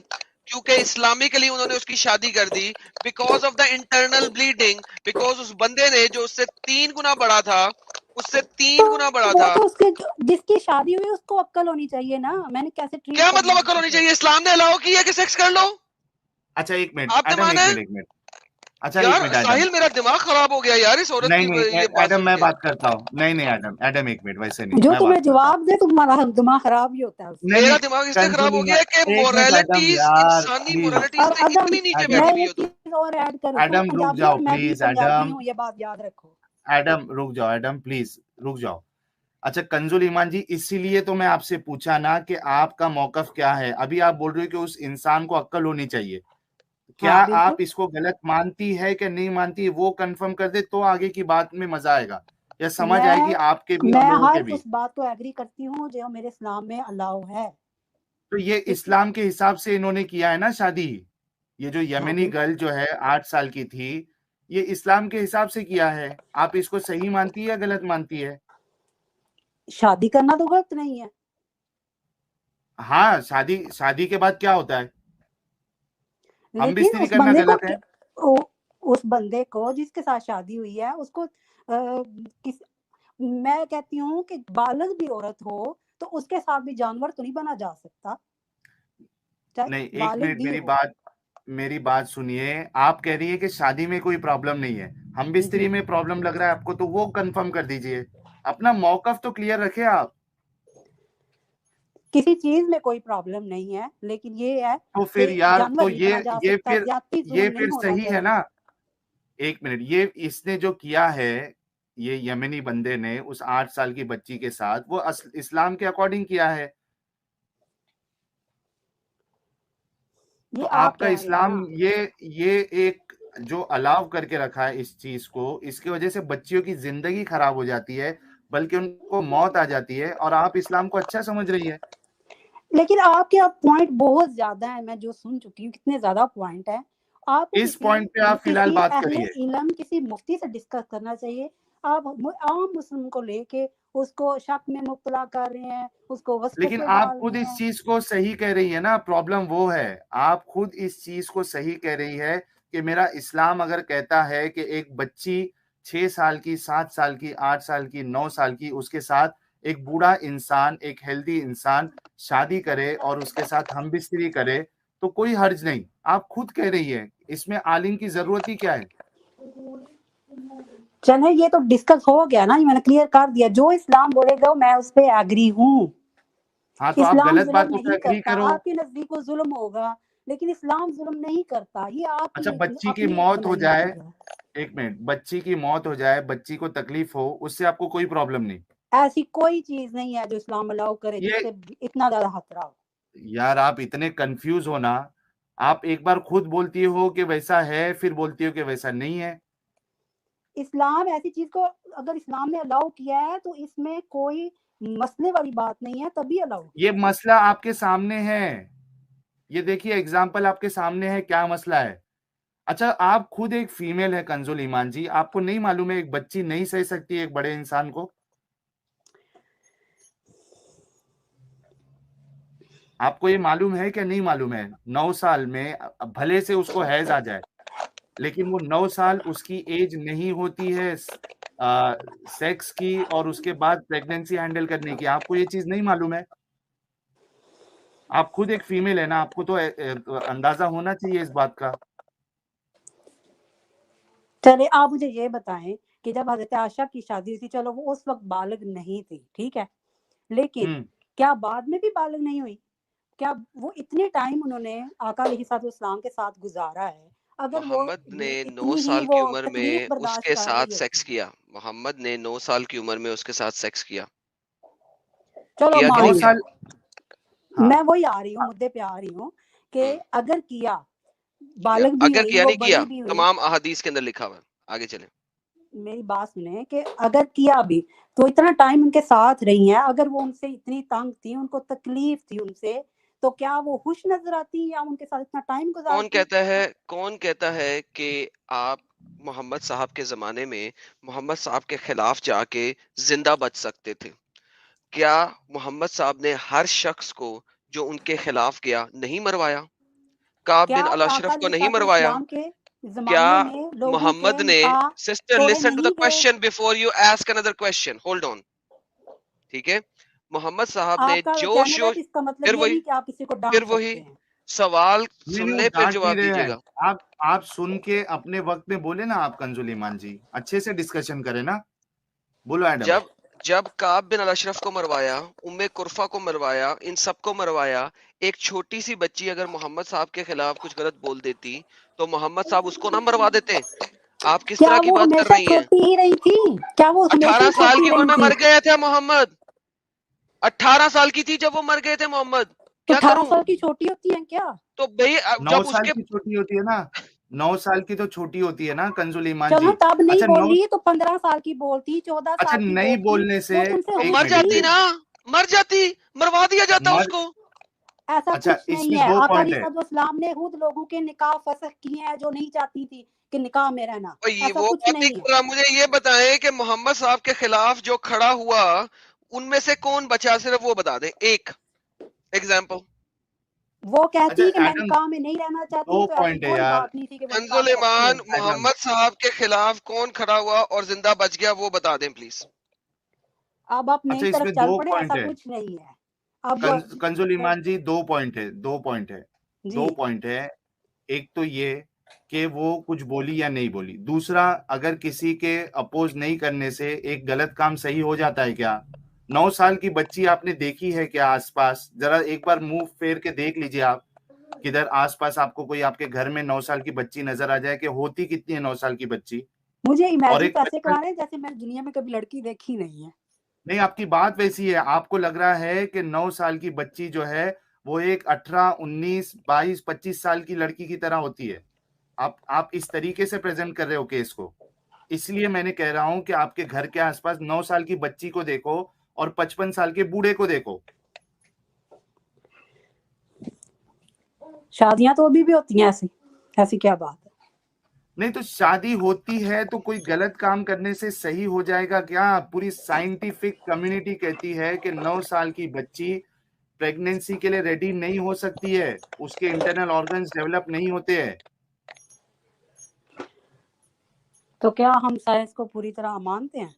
Speaker 1: کیونکہ اسلامکلی انہوں نے اس کی شادی کر دی because of the internal bleeding, because اس بندے نے جو اس سے 3 گنا بڑا تھا، اس سے 3 گنا بڑا
Speaker 2: وہ
Speaker 1: تھا.
Speaker 2: تو اس کے جس کی شادی ہوئی اس کو عقل ہونی چاہیے نا، میں نے کیسے ٹریٹ
Speaker 1: کیا
Speaker 2: کرنا
Speaker 1: مطلب
Speaker 2: ہے
Speaker 1: عقل
Speaker 2: کسی
Speaker 1: ہونی
Speaker 2: کو؟
Speaker 1: چاہیے؟ اسلام نے الاؤ کیا کہ سیکس کر لو.
Speaker 3: اچھا ایک منٹ
Speaker 1: آپ نے
Speaker 3: ایڈم،
Speaker 1: مانا
Speaker 3: ایک
Speaker 1: ہے؟
Speaker 3: منٹ ایک منٹ اچھا ایک
Speaker 1: یار
Speaker 3: منٹ ایڈم،
Speaker 1: ساحل میرا دماغ خراب ہو گیا یار اس عورت کی
Speaker 3: نہیں
Speaker 1: یہ بات
Speaker 3: ایڈم
Speaker 1: سن
Speaker 3: میں
Speaker 1: کے.
Speaker 3: بات کرتا ہوں. نہیں ایڈم ایک منٹ، ویسے نہیں،
Speaker 2: جو
Speaker 3: میں
Speaker 2: تمہیں
Speaker 3: بات کرتا ہوں.
Speaker 2: جواب دے تمہارا دماغ خراب ہی ہوتا ہے اس سے۔
Speaker 3: نہیں
Speaker 1: میرا دماغ اس لیے خراب
Speaker 3: کنزول
Speaker 1: ہو گیا ہے کہ
Speaker 3: ایک منٹ ایڈم
Speaker 1: مورالٹیز،
Speaker 3: یار
Speaker 1: انسانی
Speaker 3: پلیز.
Speaker 1: مورالٹیز
Speaker 2: اور
Speaker 1: سے
Speaker 2: ادم،
Speaker 1: اتنی نیچے
Speaker 3: ایڈم
Speaker 1: بیٹھی
Speaker 2: میں
Speaker 1: ہوئی ہو
Speaker 2: ایک
Speaker 1: تم.
Speaker 2: چیز اور ایڈ کروں، تم
Speaker 3: ایڈم رک
Speaker 2: پنجابی
Speaker 3: جاؤ
Speaker 2: اور میں بھی
Speaker 3: پلیز،
Speaker 2: پنجابی ہوں، یہ بات یاد رکھو۔
Speaker 3: ایڈم رک جاؤ، ایڈم پلیز رک جاؤ. اچھا کنزول ایمان جی، اسی لیے تو میں آپ سے پوچھا نا کہ آپ کا موقف کیا ہے. ابھی آپ بول رہے ہو کہ اس انسان کو عقل ہونی چاہیے.
Speaker 2: ہاں
Speaker 3: کیا
Speaker 2: بالکل،
Speaker 3: آپ اس کو غلط مانتی ہے کہ نہیں مانتی، وہ کنفرم کر دے تو آگے کی بات میں مزہ آئے گا، یا سمجھ آئے گی آپ کے بھی اور
Speaker 2: میں
Speaker 3: لوگوں
Speaker 2: ہر
Speaker 3: کے بھی.
Speaker 2: اس بات کو ایگری کرتی ہوں جو میرے اسلام میں الاؤ ہے۔
Speaker 3: تو یہ اسلام کے حساب سے انہوں نے کیا ہے نا شادی. یہ جو
Speaker 2: ہاں
Speaker 3: یمنی گرل جو ہے 8 سال کی تھی، یہ اسلام کے حساب سے کیا ہے. آپ اس کو صحیح مانتی ہے یا غلط مانتی ہے؟
Speaker 2: شادی کرنا تو غلط نہیں ہے،
Speaker 3: ہاں شادی کے بعد کیا ہوتا ہے؟ ہم
Speaker 2: لیکن
Speaker 3: بستری
Speaker 2: اس
Speaker 3: کرنا
Speaker 2: بندے کو
Speaker 3: غلط ہے.
Speaker 2: اس بندے کو جس کے ساتھ شادی ہوئی ہے اس کو میں کہتی ہوں کہ بالغ بھی عورت ہو تو اس کے ساتھ بھی جانور تو نہیں بنا جا سکتا،
Speaker 3: نہیں
Speaker 2: چاہے
Speaker 3: ایک
Speaker 2: بالغ
Speaker 3: منٹ
Speaker 2: بھی ہو۔
Speaker 3: میری بات سنیے. آپ کہہ رہی ہے کہ شادی میں کوئی پرابلم نہیں ہے، ہم بستری میں پرابلم لگ رہا ہے آپ کو، تو وہ کنفرم کر دیجئے. اپنا موقف تو کلیئر رکھے آپ.
Speaker 2: کسی چیز میں کوئی پرابلم نہیں ہے، لیکن یہ ہے
Speaker 3: تو پھر
Speaker 2: کہ
Speaker 3: یار
Speaker 2: جانور
Speaker 3: تو
Speaker 2: نہیں بنا جا سکتا، زیادتی
Speaker 3: یہ
Speaker 2: ظلم
Speaker 3: پھر
Speaker 2: نہیں ہونا
Speaker 3: صحیح ہے نا. ایک منٹ، یہ اس نے جو کیا ہے، یہ یمنی بندے نے اس 8 سال کی بچی کے ساتھ، وہ اسلام کے اکارڈنگ کیا ہے. تو
Speaker 2: یہ
Speaker 3: آپ کا
Speaker 2: کہہ رہے ہیں
Speaker 3: اسلام
Speaker 2: نا۔
Speaker 3: یہ ایک جو الاؤ کر کے رکھا ہے اس چیز کو، اس کی وجہ سے بچیوں کی زندگی خراب ہو جاتی ہے، بلکہ ان کو موت آ جاتی ہے، اور آپ اسلام کو اچھا سمجھ رہی ہے.
Speaker 2: لیکن آپ کے پوائنٹ بہت زیادہ ہیں، میں جو سن چکی ہوں کتنے زیادہ پوائنٹ ہیں، آپ
Speaker 3: اس پوائنٹ پہ آپ فی الحال بات کریے.
Speaker 2: علم کسی مفتی سے ڈسکس کرنا چاہیے. آپ عام مسلم کو لے کے اس کو شک میں مبتلا کر رہے ہیں, اس کو وسوسے
Speaker 3: لیکن
Speaker 2: ڈال
Speaker 3: آپ خود
Speaker 2: رہے
Speaker 3: اس
Speaker 2: ہیں.
Speaker 3: چیز کو صحیح کہہ رہی ہے نا, پرابلم وہ ہے, آپ خود اس چیز کو صحیح کہہ رہی ہے کہ میرا اسلام اگر کہتا ہے کہ ایک بچی 6 سال کی, 7 سال کی, 8 سال کی, 9 سال کی, اس کے ساتھ ایک بوڑھا انسان, ایک ہیلدی انسان شادی کرے اور اس کے ساتھ ہم بستری کرے تو کوئی حرج نہیں. آپ خود کہہ رہی ہے, اس میں عالم کی ضرورت ہی کیا ہے؟
Speaker 2: چلے یہ تو ڈسکس ہو گیا نا, میں نے کلیئر کر دیا. جو اسلام بولے گا میں اس پہ ایگری ہوں.
Speaker 3: ہاں تو آپ
Speaker 2: اسلام
Speaker 3: غلط
Speaker 2: ظلم
Speaker 3: باتوں پہ
Speaker 2: نہیں
Speaker 3: اگری
Speaker 2: کرتا,
Speaker 3: کرو.
Speaker 2: آپ کے نزدیک وہ ظلم ہوگا لیکن اسلام ظلم نہیں کرتا. یہ آپ
Speaker 3: اچھا
Speaker 2: کی
Speaker 3: بچی کی
Speaker 2: اپنی
Speaker 3: موت ہو
Speaker 2: بنائی
Speaker 3: جائے,
Speaker 2: ہوئی ہے.
Speaker 3: ایک منٹ, بچی کی موت ہو جائے, بچی کو تکلیف ہو, اس سے آپ کو کوئی پرابلم نہیں؟
Speaker 2: ایسی کوئی چیز نہیں ہے جو اسلام الاؤ کرے جس سے اتنا زیادہ خطرہ ہو.
Speaker 3: یار آپ اتنے کنفیوز ہو نا, آپ ایک بار خود بولتی ہو کہ ویسا ہے, پھر بولتی ہو کہ ویسا نہیں ہے.
Speaker 2: اسلام ایسی چیز کو اگر اسلام نے الاؤ کیا ہے تو اس میں کوئی مسئلے والی بات نہیں ہے, تبھی الاؤ.
Speaker 3: یہ مسئلہ آپ کے سامنے ہے, یہ دیکھیے ایگزامپل آپ کے سامنے ہے, کیا مسئلہ ہے. اچھا آپ خود ایک فیمیل ہے کنزول ایمان جی, آپ کو نہیں معلوم ہے ایک بچی نہیں سہ سکتی ایک بڑے انسان کو؟ آپ کو یہ معلوم ہے کہ نہیں معلوم ہے؟ 9 سال میں بھلے سے اس کو حیض آ جائے, لیکن وہ 9 سال اس کی ایج نہیں ہوتی ہے سیکس کی اور اس کے بعد پریگنینسی ہینڈل کرنے کی. آپ کو یہ چیز نہیں معلوم ہے؟ آپ خود ایک فیمیل ہے نا, آپ کو تو اندازہ ہونا چاہیے اس بات کا.
Speaker 2: چلے آپ مجھے یہ بتائیں کہ جب حضرت عائشہ کی شادی تھی, چلو وہ اس وقت بالغ نہیں تھی, ٹھیک ہے, لیکن کیا بعد میں بھی بالغ نہیں ہوئی؟ کیا وہ اتنے ٹائم انہوں نے آقا علیہ الصلوۃ والسلام کے ساتھ گزارا ہے, اگر وہ
Speaker 1: محمد نے 9
Speaker 2: اتنی ہی
Speaker 1: سال کی
Speaker 2: وہ
Speaker 1: عمر میں
Speaker 2: تکلیف
Speaker 1: اس
Speaker 2: برداشت
Speaker 1: کے
Speaker 2: کر
Speaker 1: ساتھ
Speaker 2: رہی
Speaker 1: سیکس
Speaker 2: ہوتی؟
Speaker 1: کیا. محمد نے 9 سال کی عمر میں اس کے ساتھ سیکس کیا.
Speaker 2: چلو
Speaker 1: کیا کہ
Speaker 3: 9
Speaker 1: نہیں کیا؟
Speaker 3: سال
Speaker 2: میں وہی آ رہی ہوں, مدے پہ آ رہی ہوں کہ اگر کیا,
Speaker 1: کیا
Speaker 2: بالغ بھی
Speaker 1: اگر
Speaker 2: ہوئی,
Speaker 1: کیا
Speaker 2: وہ
Speaker 1: نہیں کیا,
Speaker 2: بڑی بھی ہوئی.
Speaker 1: تمام احادیث کے اندر لکھا ہوا ہے. آگے چلیں.
Speaker 2: میری بات سنیں کہ اگر کیا بھی تو اتنا ٹائم ان کے ساتھ رہی ہیں, اگر وہ ان سے اتنی تنگ تھی, ان کو تکلیف تھی ان سے, تو کیا وہ خوش نظر آتی یا ان کے ساتھ اتنا ٹائم گزارتی؟
Speaker 1: کون کہتا ہے کہ آپ محمد صاحب کے زمانے میں محمد صاحب کے خلاف جا کے زندہ بچ سکتے تھے؟ کیا محمد صاحب نے ہر شخص کو جو ان کے خلاف گیا نہیں مروایا؟ کعب
Speaker 2: کیا
Speaker 1: بن الاشرف
Speaker 2: آقا
Speaker 1: کو
Speaker 2: علیہ
Speaker 1: نہیں
Speaker 2: الصلوۃ
Speaker 1: مروایا؟
Speaker 2: والسلام کے
Speaker 1: کیا
Speaker 2: زمانے میں لوگوں کے
Speaker 1: محمد نے
Speaker 2: نکاح
Speaker 1: سسٹر
Speaker 2: توڑے
Speaker 1: لسن ٹو دا
Speaker 2: نہیں گئے؟
Speaker 1: Question before you ask another question, hold on. ٹھیک ہے, محمد صاحب نے
Speaker 2: آپ کا
Speaker 1: جوش
Speaker 2: کہنے کا اس کا مطلب
Speaker 1: پھر
Speaker 2: یہ
Speaker 1: وہی
Speaker 2: نہیں کہ آپ کسی کو
Speaker 1: پھر
Speaker 2: ڈانٹ
Speaker 1: وہی
Speaker 2: سکتے ہیں.
Speaker 1: سوال
Speaker 3: نہیں
Speaker 1: سن
Speaker 3: وہ
Speaker 1: لیں پھر
Speaker 3: ڈانٹ نہیں
Speaker 1: جواب
Speaker 3: رہے
Speaker 1: دیجیے
Speaker 3: ہیں.
Speaker 1: گا.
Speaker 3: آپ سن کے اپنے وقت میں بولے نا آپ کنزول ایمان جی, اچھے سے ڈسکشن کریں نا. بولو ایڈم.
Speaker 1: جب کعب بن الاشرف کو مروایا, ام کرفا کو مروایا, ان سب کو مروایا, ایک چھوٹی سی بچی اگر محمد صاحب کے خلاف کچھ غلط بول دیتی تو محمد صاحب اس کو نہ مروا دیتے؟ آپ کس
Speaker 2: کیا
Speaker 1: طرح کی
Speaker 2: وہ
Speaker 1: بات کر
Speaker 2: ہمیشہ
Speaker 1: رہی ہیں؟
Speaker 2: چھوٹی ہی رہی تھی؟ کیا وہ ہمیشہ
Speaker 1: 18
Speaker 2: ہی
Speaker 1: سال
Speaker 2: چھوٹی
Speaker 1: کی عمر
Speaker 2: رہی
Speaker 1: میں
Speaker 2: تھی؟
Speaker 1: مر گئے تھے محمد, 18 سال کی تھی جب وہ مر گئے تھے محمد.
Speaker 2: تو
Speaker 1: کیا
Speaker 2: 18
Speaker 1: کروں
Speaker 2: سال کی چھوٹی ہوتی ہیں کیا؟
Speaker 1: تو بھائی
Speaker 3: 9
Speaker 1: جب اس
Speaker 3: سال
Speaker 1: کے
Speaker 3: کی چھوٹی ہوتی ہے نا, 9 سال کی تو چھوٹی ہوتی ہے نا کنزول ایمان
Speaker 2: چلو
Speaker 3: جی.
Speaker 2: تب نہیں
Speaker 3: اچھا
Speaker 2: بول رہی تو 15 سال کی بولتی, 14
Speaker 3: اچھا
Speaker 2: سال کی
Speaker 3: نہیں
Speaker 2: بولتی,
Speaker 3: بولنے سے
Speaker 2: وہ ان سے
Speaker 1: تو
Speaker 3: ایک
Speaker 1: مر
Speaker 2: خوش
Speaker 3: منٹ,
Speaker 1: جاتی
Speaker 2: تھی.
Speaker 1: نا, مر جاتی, مروا دیا جاتا اس کو.
Speaker 2: ایسا
Speaker 3: اچھا
Speaker 2: کچھ
Speaker 3: اس
Speaker 2: نہیں
Speaker 3: میں
Speaker 2: ہے.
Speaker 3: 2
Speaker 2: آقا
Speaker 3: پوائنٹ
Speaker 2: علیہ
Speaker 3: ہے.
Speaker 2: السلام نے خود لوگوں کے نکاح فسخ کیے ہیں جو نہیں چاہتی تھی کہ نکاح میں رہنا. ایسا
Speaker 1: وہ
Speaker 2: کچھ
Speaker 1: بات نہیں
Speaker 2: نہیں ہے.
Speaker 1: کر رہا, مجھے یہ بتائیں کہ محمد صاحب کے خلاف جو کھڑا ہوا ان میں سے کون بچا, صرف وہ بتا دیں ایک ایگزامپل.
Speaker 2: وہ کہتی
Speaker 3: اچھا
Speaker 2: کہ میں
Speaker 3: ایڈم
Speaker 2: نکاح میں نہیں رہنا چاہتی,
Speaker 3: 2
Speaker 2: تو ایسی
Speaker 3: پوائنٹ ہے
Speaker 2: کوئی
Speaker 3: یار.
Speaker 2: بات نہیں تھی کہ وہ نکاح
Speaker 1: کنزول
Speaker 2: میں رہتی
Speaker 1: ایمان,
Speaker 2: ہیں.
Speaker 3: ایڈم
Speaker 1: محمد صاحب کے خلاف کون کھڑا ہوا اور زندہ بچ گیا وہ بتا دیں پلیز.
Speaker 2: اب آپ
Speaker 3: اچھا
Speaker 2: نئی
Speaker 3: اس میں
Speaker 2: طرف چل
Speaker 3: 2
Speaker 2: پڑے, ایسا
Speaker 3: پوائنٹ ہے
Speaker 2: کچھ نہیں ہے. اب
Speaker 3: کنزول ایمان جی. 2 پوائنٹ ہے, 2 پوائنٹ ہے,
Speaker 2: جی
Speaker 3: 2 پوائنٹ ہے. ایک تو یہ کہ وہ کچھ بولی یا نہیں بولی. دوسرا, اگر کسی کے اپوز نہیں کرنے سے ایک غلط کام صحیح ہو جاتا ہے کیا؟ 9 سال کی بچی آپ نے دیکھی ہے کیا آس پاس؟ ذرا ایک بار منہ پھیر کے دیکھ لیجئے آپ, کدھر آس پاس آپ کو کوئی آپ کے گھر میں 9 سال کی بچی نظر آ جائے کہ ہوتی کتنی ہے 9 سال کی بچی.
Speaker 2: مجھے
Speaker 3: اور
Speaker 2: امیجن
Speaker 3: ایک
Speaker 2: ایسے کرا رہے ہیں جیسے میں دنیا میں کبھی لڑکی دیکھی نہیں ہے.
Speaker 3: نہیں, آپ کی بات ویسی ہے, آپ کو لگ رہا ہے کہ 9 سال کی بچی جو ہے وہ ایک 18 19 22 25 سال کی لڑکی کی طرح ہوتی ہے. آپ اس طریقے سے پریزنٹ کر رہے ہو کیس کو. اس لیے میں نے کہہ رہا ہوں کہ آپ کے گھر کے آس پاس 9 سال کی بچی کو دیکھو اور 55 سال کے بوڑھے کو دیکھو.
Speaker 2: شادیاں تو ابھی بھی ہوتی ہیں ایسی. ایسی کیا بات ہے؟
Speaker 3: نہیں تو شادی ہوتی ہے تو کوئی غلط کام کرنے سے صحیح ہو جائے گا کیا؟ پوری سائنٹیفک کمیونٹی کہتی ہے کہ 9 سال کی بچی پریگنینسی کے لیے ریڈی نہیں ہو سکتی ہے، اس کے انٹرنل آرگنز ڈیولپ نہیں ہوتے ہیں.
Speaker 2: تو کیا ہم سائنس کو پوری طرح مانتے ہیں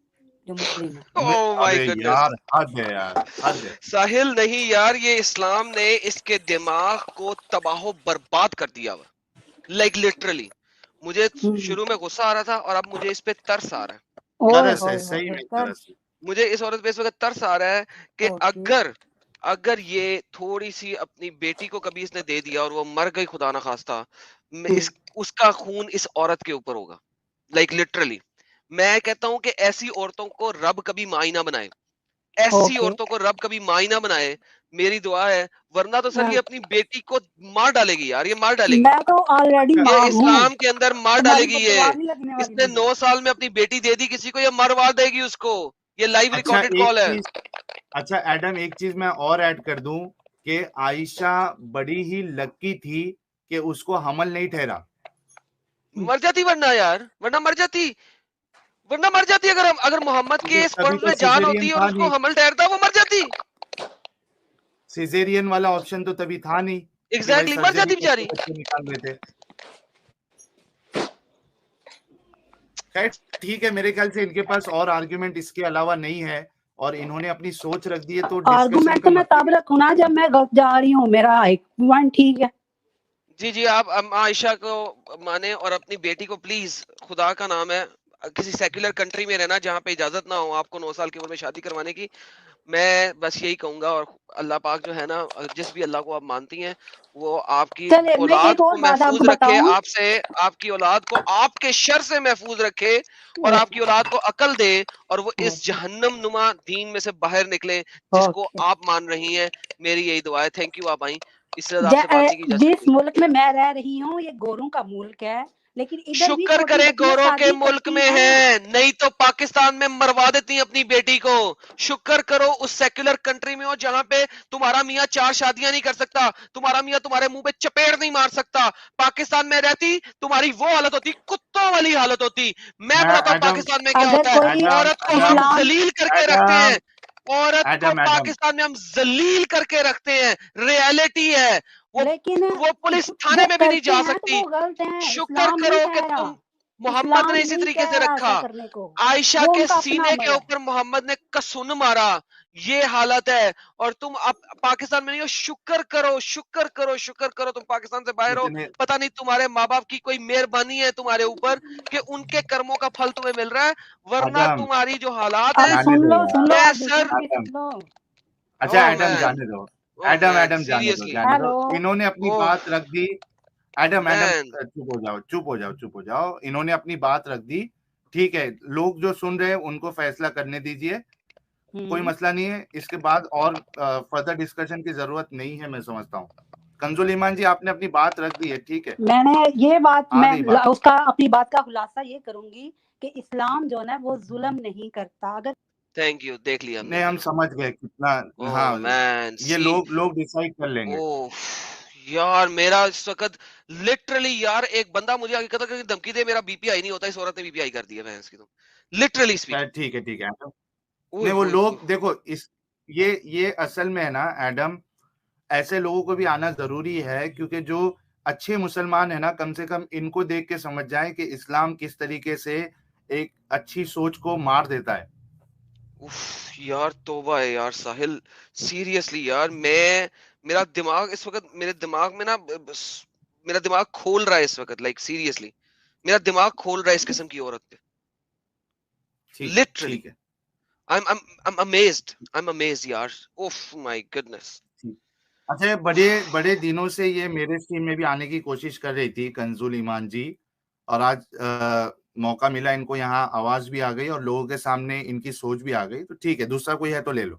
Speaker 2: جو مسلم ہیں؟
Speaker 1: Oh my
Speaker 3: array
Speaker 1: goodness.
Speaker 3: یار حد ہے یار، حد ہے.
Speaker 1: ساحل نہیں یار، یہ اسلام نے اس کے دماغ کو تباہ و برباد کر دیا ہوا، لائک لٹرلی. مجھے شروع میں غصہ آ رہا تھا اور اب مجھے اس پہ ترس آ رہا ہے.
Speaker 2: اوئے
Speaker 3: ترس ہے،
Speaker 2: ہوئے
Speaker 3: صحیح
Speaker 2: ہوئے
Speaker 3: میں
Speaker 2: تب
Speaker 3: ترس ہے.
Speaker 1: مجھے اس عورت پہ اس وقت ترس آ رہا ہے کہ
Speaker 2: اوکے
Speaker 1: اگر یہ تھوڑی سی اپنی بیٹی کو کبھی اس نے دے دیا اور وہ مر گئی خدا نہ خواستہ، اس کا خون اس عورت کے اوپر ہوگا، لائک لٹرلی. میں کہتا ہوں کہ ایسی عورتوں کو رب کبھی مائی نہ بنائے، ایسی
Speaker 2: اوکے
Speaker 1: عورتوں کو رب کبھی مائی نہ بنائے، میری دعا ہے. ورنہ تو سر یہ اپنی بیٹی کو مار ڈالے گی یار، یہ مار ڈالے گی،
Speaker 2: میں تو آلریڈی
Speaker 1: یہ
Speaker 2: ماں ہوں،
Speaker 1: اسلام کے اندر مار ڈالے
Speaker 2: تمہاری
Speaker 1: گی.
Speaker 2: تو
Speaker 1: یہ
Speaker 2: تلوار نہیں لگنے
Speaker 1: اس
Speaker 2: والی
Speaker 1: نے
Speaker 2: مجھے.
Speaker 1: 9 سال میں اپنی بیٹی دے دی کسی کو، یہ مروار دے گی اس کو. یہ لائیو
Speaker 3: اچھا
Speaker 1: ریکارڈڈ
Speaker 3: ایک
Speaker 1: کال ہے.
Speaker 3: چیز، اچھا ایڈم ایک چیز میں اور ایڈ کر دوں کہ عائشہ بڑی ہی لکی تھی کہ اس کو حمل نہیں ٹھہرا.
Speaker 1: مر جاتی ورنہ مر جاتی اگر محمد کے
Speaker 3: تبھی
Speaker 1: اسپرم
Speaker 3: تو
Speaker 1: میں جان
Speaker 3: سیزیرین
Speaker 1: ہوتی اور
Speaker 3: تھا
Speaker 1: اس کو
Speaker 3: نہیں،
Speaker 1: حمل ٹھہرتا وہ مر جاتی.
Speaker 3: سیزیرین والا آپشن تو تبھی تھا نہیں کہ بھائی
Speaker 1: ایگزیکٹلی مر
Speaker 3: سرجری
Speaker 1: جاتی
Speaker 3: کر کے
Speaker 1: بیچاری.
Speaker 3: بچے نکال دیتے. خیر ٹھیک ہے، میرے خیال سے ان کے پاس اور آرگیومنٹ اس کے علاوہ نہیں ہے اور انہوں نے اپنی سوچ رکھ دی ہے تو ڈسکشن
Speaker 2: آرگومنٹ
Speaker 3: کا
Speaker 2: تو میں تب
Speaker 3: مطلب
Speaker 2: رکھوں نا جب میں غلط جا رہی ہوں، میرا ایک پوائنٹ ٹھیک ہے.
Speaker 1: جی آپ عائشہ کو مانے اور اپنی بیٹی کو پلیز، خدا کا نام ہے، کسی سیکولر کنٹری میں رہنا جہاں پہ اجازت نہ ہو آپ کو 9 سال کی عمر میں شادی کروانے کی. میں بس یہی کہوں گا، اور اللہ پاک جو ہے نا، جس بھی اللہ کو آپ مانتی ہیں وہ آپ کی
Speaker 2: چلے میں
Speaker 1: اولاد
Speaker 2: ایک اور
Speaker 1: کو
Speaker 2: بات آپ
Speaker 1: محفوظ
Speaker 2: کو
Speaker 1: رکھے،
Speaker 2: بتاؤں.
Speaker 1: آپ کی اولاد کو آپ کے شر سے محفوظ رکھے، اور آپ کی اولاد کو عقل دے اور وہ اس جہنم نما دین میں سے باہر نکلے جس کو
Speaker 2: اوکے.
Speaker 1: آپ مان رہی ہیں. میری یہی دعا ہے. تھینک یو آپ آئیں. اس سے زیادہ آپ سے بات نہیں کی جا
Speaker 2: جس
Speaker 1: سکتی.
Speaker 2: ملک میں رہ رہی ہوں یہ گوروں کا ملک ہے، لیکن ادھر بھی
Speaker 1: شکر
Speaker 2: چھوٹی
Speaker 1: کریں
Speaker 2: بچیاں
Speaker 1: گوروں کے
Speaker 2: شادی
Speaker 1: ملک
Speaker 2: کرتی
Speaker 1: میں
Speaker 2: ہیں.
Speaker 1: ہیں، نہیں تو پاکستان میں مروا دیتی ہیں اپنی بیٹی کو. شکر کرو اس سیکولر کنٹری میں ہو جہاں پہ تمہارا میاں 4 شادیاں نہیں کر سکتا، تمہارا میاں تمہارے منہ پہ چپیڑ نہیں مار سکتا. پاکستان میں رہتی تمہاری وہ حالت ہوتی، کتوں والی حالت ہوتی. میں بتاتا ہوں
Speaker 3: ایڈم
Speaker 1: پاکستان میں کیا
Speaker 2: اگر
Speaker 1: ہوتا
Speaker 2: کوئی
Speaker 1: ہے. عورت کو ہم
Speaker 2: اسلام
Speaker 1: ذلیل کر کے رکھتے
Speaker 3: ایڈم
Speaker 1: ہیں، عورت کو
Speaker 3: ایڈم
Speaker 1: پاکستان میں ہم ذلیل کر کے رکھتے ہیں. ریالٹی ہے
Speaker 2: لیکن
Speaker 1: وہ پولیس
Speaker 2: جو
Speaker 1: تھانے میں بھی نہیں
Speaker 2: کرتے
Speaker 1: جا
Speaker 2: ہیں تو
Speaker 1: سکتی.
Speaker 2: وہ غلط ہیں.
Speaker 1: شکر
Speaker 2: اسلام نہیں
Speaker 1: کرو کہ
Speaker 2: کہہ رہا،
Speaker 1: تم، محمد
Speaker 2: اسلام
Speaker 1: نے اسی
Speaker 2: نہیں
Speaker 1: طریقے
Speaker 2: کہہ
Speaker 1: سے
Speaker 2: رہا ایسا
Speaker 1: رکھا.
Speaker 2: کرنے کو.
Speaker 1: عائشہ
Speaker 2: وہ
Speaker 1: کے
Speaker 2: ان کا اپنا
Speaker 1: سینے کے
Speaker 2: عمل ہے.
Speaker 1: اوپر محمد نے کسن مارا. یہ حالت ہے اور تم اب پاکستان میں نہیں ہو. شکر کرو تم پاکستان سے باہر ہو.
Speaker 3: اتنے
Speaker 1: پتہ نہیں تمہارے ماں باپ کی کوئی مہربانی ہے تمہارے اوپر کہ ان کے کرموں کا پھل تمہیں مل رہا ہے، ورنہ
Speaker 3: ایڈم
Speaker 1: تمہاری جو حالات
Speaker 2: اب
Speaker 1: ہیں.
Speaker 3: جانے
Speaker 2: سن
Speaker 3: دو
Speaker 2: لو
Speaker 3: یار،
Speaker 1: میں
Speaker 2: آپ دوسرے
Speaker 1: سر،
Speaker 2: کی بھی
Speaker 3: ایڈم
Speaker 2: سن لو.
Speaker 3: اچھا
Speaker 1: او
Speaker 3: ایڈم
Speaker 1: مین،
Speaker 3: جانے دو،
Speaker 1: او مین،
Speaker 3: ایڈم
Speaker 1: سیریسلی،
Speaker 3: جانے دو.
Speaker 2: ہیلو.
Speaker 3: انہوں نے اپنی
Speaker 1: او
Speaker 3: بات رکھ دی. ایڈم
Speaker 1: مین.
Speaker 3: چپ ہو جاؤ. انہوں نے اپنی بات رکھ دی، ٹھیک ہے. لوگ جو سن رہے ہیں ان کو فیصلہ کرنے دیجئے، کوئی مسئلہ نہیں ہے. اس کے بعد اور فردر ڈسکشن کی ضرورت نہیں ہے، میں سمجھتا ہوں. کنزول ایمان جی آپ نے اپنی بات رکھ دی ہے، ٹھیک ہے،
Speaker 2: میں نے یہ بات،
Speaker 3: آ
Speaker 2: میں
Speaker 3: گئی بات.
Speaker 2: اس کا اپنی بات کا خلاصہ یہ کروں گی کہ اسلام جو ہے وہ ظلم نہیں کرتا. اگر
Speaker 1: تھینک یو، دیکھ لیا ہم نے.
Speaker 3: نہیں ہم سمجھ گئے کتنا. ہاں
Speaker 1: او مین،
Speaker 3: یہ لوگ ڈیسائیڈ کر لیں گے.
Speaker 1: اوہ یار میرا اس وقت لٹرلی یار ایک بندہ مجھے آگے کہتا کہ دھمکی دے، میرا بی پی آئی نہیں ہوتا، اس عورت نے بی پی آئی کر دیا بھینس کی. تم لٹرلی
Speaker 3: خیر
Speaker 1: اسپیکنگ.
Speaker 3: ٹھیک ہے
Speaker 1: اوہ
Speaker 3: نہیں وہ
Speaker 1: اوہ
Speaker 3: لوگ
Speaker 1: اوہ.
Speaker 3: دیکھو یہ اصل میں ہے نا ایڈم، ایسے لوگوں کو بھی آنا ضروری ہے کیونکہ جو اچھے مسلمان ہیں نا کم سے کم ان کو دیکھ کے سمجھ جائیں کہ اسلام کس طریقے سے ایک اچھی سوچ کو مار دیتا ہے.
Speaker 1: اوف یار توبہ ہے یار ساحل، سیریسلی یار. میرا دماغ اس وقت، میرے دماغ میں نا میرا دماغ کھول رہا ہے اس وقت، لائک سیریسلی میرا دماغ کھول رہا ہے اس قسم کی عورت پہ. لٹرلی
Speaker 3: ٹھیک ہے.
Speaker 1: I'm amazed یار. اوف مائی گڈنس.
Speaker 3: اچھا بڑے دنوں سے یہ میرے ٹیم میں بھی آنے کی کوشش کر رہی تھی کنزول ایمان جی، اور آج موقع ملا ان کو، یہاں آواز بھی آ گئی اور لوگوں کے سامنے ان کی سوچ بھی آ گئی. تو ٹھیک ہے، دوسرا کوئی ہے تو لے لو.